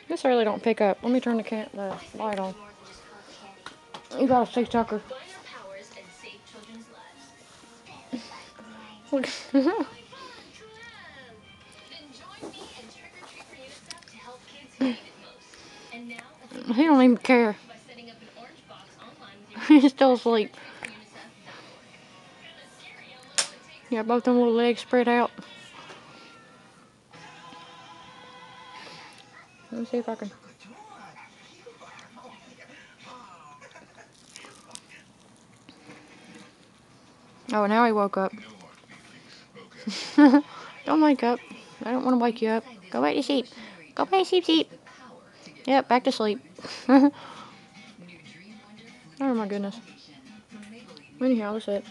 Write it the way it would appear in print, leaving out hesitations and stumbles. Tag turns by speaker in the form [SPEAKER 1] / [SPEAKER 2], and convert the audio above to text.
[SPEAKER 1] This really don't pick up. Let me turn the light on. You gotta see Tucker. Look. He don't even care. He's still asleep. Yeah, both them little legs spread out. Let me see if I can. Oh, now he woke up. Don't wake up. I don't want to wake you up. Go back to sleep. Go back to sleep, sleep. Yep, back to sleep. Oh my goodness. Anyhow, that's it.